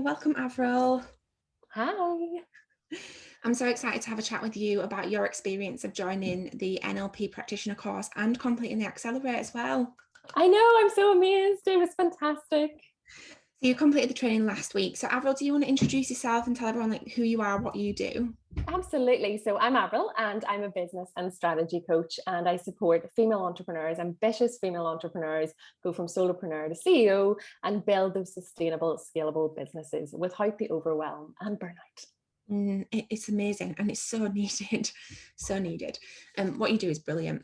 welcome, Avril. Hi. I'm so excited to have a chat with you about your experience of joining the NLP practitioner course and completing the Accelerate as well. I know, I'm so amazed. It was fantastic. So you completed the training last week. So Avril, do you want to introduce yourself and tell everyone who you are, what you do? Absolutely. So I'm Avril and I'm a business and strategy coach, and I support female entrepreneurs, ambitious female entrepreneurs, go from solopreneur to CEO and build those sustainable, scalable businesses without the overwhelm and burnout. It's amazing and it's so needed, so needed. What you do is brilliant.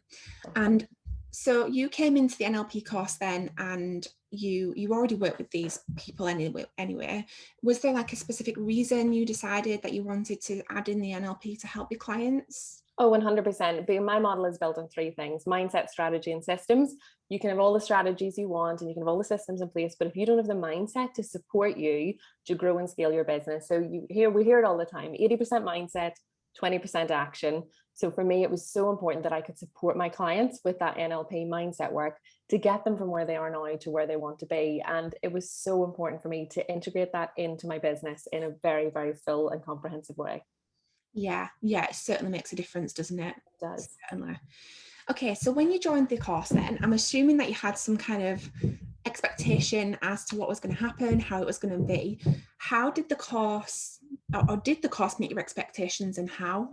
And so you came into the NLP course then, and you already work with these people anyway. Was there like a specific reason you decided that you wanted to add in the NLP to help your clients? Oh, 100%. My model is built on three things: mindset, strategy, and systems. You can have all the strategies you want and you can have all the systems in place, but if you don't have the mindset to support you to grow and scale your business. So we hear it all the time: 80% mindset, 20% action. So for me, it was so important that I could support my clients with that NLP mindset work to get them from where they are now to where they want to be. And it was so important for me to integrate that into my business in a very, very full and comprehensive way. Yeah, it certainly makes a difference, doesn't it? It does. Certainly. Okay, so when you joined the course then, I'm assuming that you had some kind of expectation as to what was going to happen, how it was going to be. How did the course, or did the course meet your expectations, and how?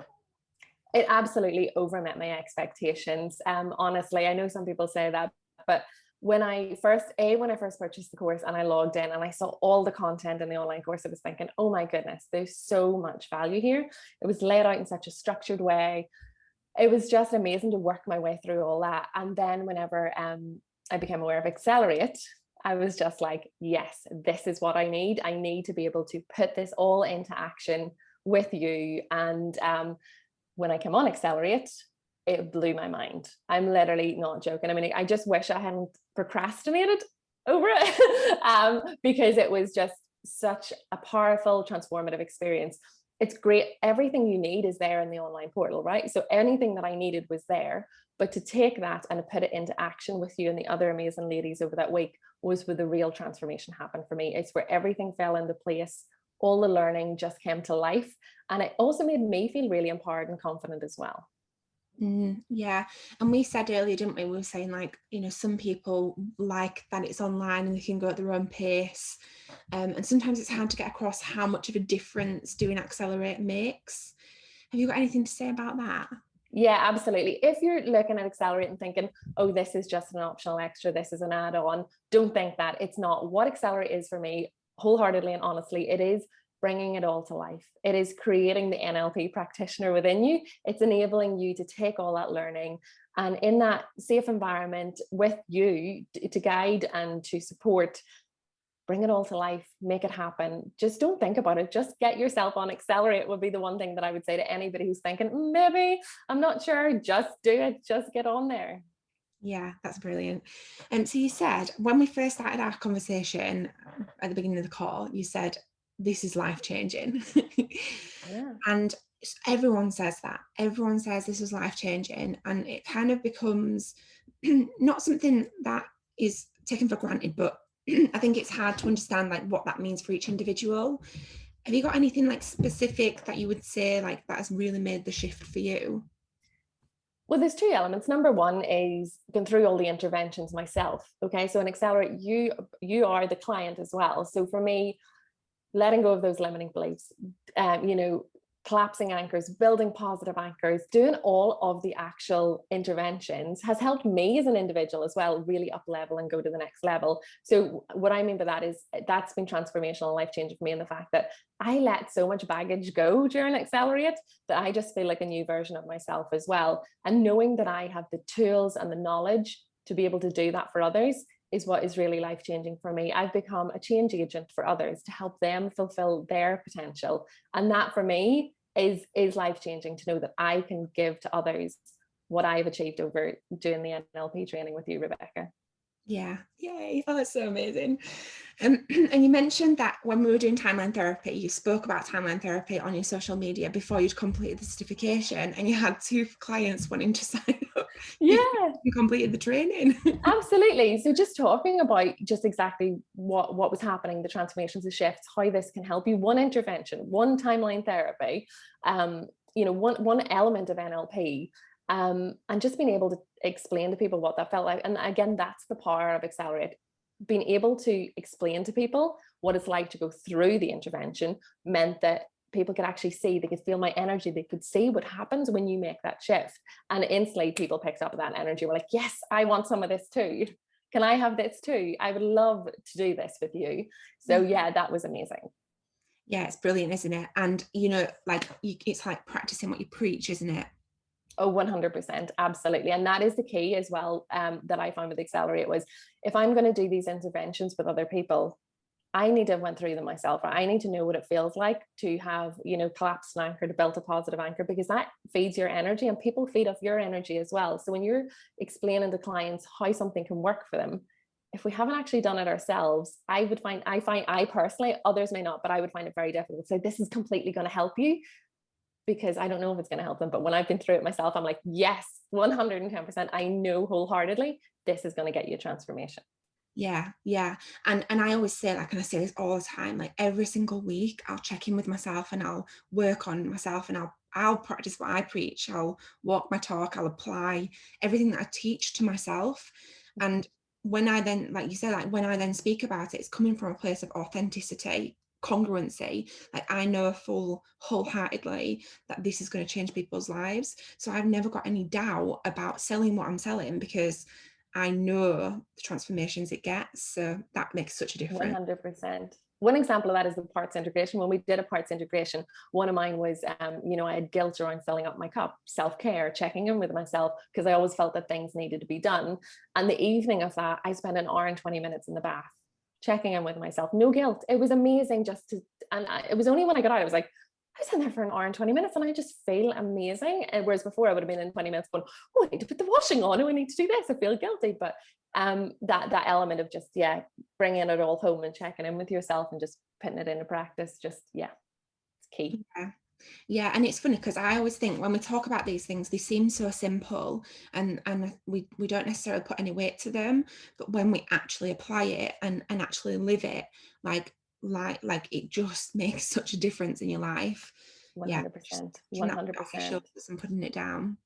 It absolutely overmet my expectations. Honestly, I know some people say that, but when I first purchased the course and I logged in and I saw all the content in the online course, I was thinking, oh my goodness, there's so much value here. It was laid out in such a structured way. It was just amazing to work my way through all that. And then whenever I became aware of Accelerate, I was just like, yes, this is what I need. I need to be able to put this all into action with you. And when I came on Accelerate, it blew my mind. I'm literally not joking. I mean, I just wish I hadn't procrastinated over it because it was just such a powerful, transformative experience. It's great. Everything you need is there in the online portal, right? So anything that I needed was there. But to take that and put it into action with you and the other amazing ladies over that week was where the real transformation happened for me. It's where everything fell into place. All the learning just came to life. And it also made me feel really empowered and confident as well. Yeah, and we said earlier, didn't we? We were saying some people like that it's online and they can go at their own pace, and sometimes it's hard to get across how much of a difference doing Accelerate makes. Have you got anything to say about that? Yeah, absolutely. If you're looking at Accelerate and thinking, oh, this is just an optional extra, this is an add-on, don't think that. It's not. What Accelerate is for me, wholeheartedly and honestly, it is bringing it all to life. It is creating the NLP practitioner within you. It's enabling you to take all that learning and in that safe environment with you to guide and to support, bring it all to life, make it happen. Just don't think about it. Just get yourself on Accelerate would be the one thing that I would say to anybody who's thinking, maybe, I'm not sure, just do it, just get on there. Yeah, that's brilliant. So you said when we first started our conversation at the beginning of the call, you said, this is life-changing. Yeah. And everyone says that. Everyone says this is life-changing. And it kind of becomes not something that is taken for granted, but I think it's hard to understand what that means for each individual. Have you got anything specific that you would say that has really made the shift for you? Well, there's two elements. Number one is going through all the interventions myself. Okay. So in Accelerate, you are the client as well. So for me, letting go of those limiting beliefs, collapsing anchors, building positive anchors, doing all of the actual interventions has helped me as an individual as well, really up level and go to the next level. So what I mean by that is that's been transformational and life-changing for me in the fact that I let so much baggage go during Accelerate that I just feel like a new version of myself as well. And knowing that I have the tools and the knowledge to be able to do that for others is what is really life-changing for me. I've become a change agent for others to help them fulfill their potential. And that for me is life-changing, to know that I can give to others what I've achieved over doing the NLP training with you, Rebecca. Yeah, yay. Oh, that's so amazing. And you mentioned that when we were doing timeline therapy, you spoke about timeline therapy on your social media before you'd completed the certification, and you had 2 clients wanting to sign up before Yeah. you completed the training. Absolutely. So just talking about just exactly what was happening, the transformations, the shifts, how this can help you. One intervention, one timeline therapy, one element of NLP, and just being able to explain to people what that felt like. And again, that's the power of Accelerate. Being able to explain to people what it's like to go through the intervention meant that people could actually see, they could feel my energy, they could see what happens when you make that shift. And instantly people picked up that energy. We're like, yes, I want some of this too. Can I have this too? I would love to do this with you. So yeah, that was amazing. Yeah, it's brilliant, isn't it? And it's like practicing what you preach, isn't it? Oh, 100%. Absolutely. And that is the key as well, that I found with Accelerate was, if I'm going to do these interventions with other people, I need to have went through them myself. I need to know what it feels like to have, collapsed an anchor, to build a positive anchor, because that feeds your energy and people feed off your energy as well. So when you're explaining to clients how something can work for them, if we haven't actually done it ourselves, I personally, others may not, but I would find it very difficult to say, this is completely going to help you, because I don't know if it's going to help them. But when I've been through it myself, I'm like, yes, 110%. I know wholeheartedly this is going to get you a transformation. Yeah, yeah. And I always say, like, and I say this all the time, like every single week I'll check in with myself and I'll work on myself, and I'll practice what I preach. I'll walk my talk, I'll apply everything that I teach to myself. And when I then, like you said, like when I then speak about it, it's coming from a place of authenticity, congruency. Like I know wholeheartedly that this is going to change people's lives. So I've never got any doubt about selling what I'm selling, because I know the transformations it gets. So that makes such a difference. 100%. One example of that is the parts integration. When we did a parts integration, one of mine was, I had guilt around filling up my cup, self-care, checking in with myself, because I always felt that things needed to be done. And the evening of that, I spent an hour and 20 minutes in the bath, checking in with myself. No guilt. It was amazing it was only when I got out, I was like, I was in there for an hour and 20 minutes and I just feel amazing. And whereas before I would have been in 20 minutes going, oh, I need to put the washing on. Oh, I need to do this. I feel guilty. But that element of just, bringing it all home and checking in with yourself and just putting it into practice, it's key. Yeah. Yeah, and it's funny because I always think when we talk about these things, they seem so simple, and we don't necessarily put any weight to them. But when we actually apply it and actually live it, like it just makes such a difference in your life. Yeah, just 100%. taking that off your 100%. shoulders and putting it down.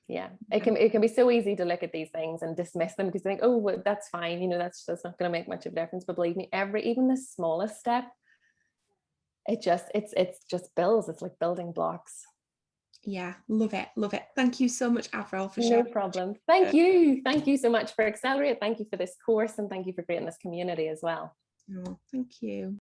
Yeah, it can be so easy to look at these things and dismiss them because you think, oh, well, that's fine, that's not going to make much of a difference. But believe me, even the smallest step, it's just builds. It's like building blocks. Yeah, love it, love it. Thank you so much, Avril, for No sharing. problem. Thank you so much for Accelerate. Thank you for this course, and thank you for creating this community as well. Oh, thank you.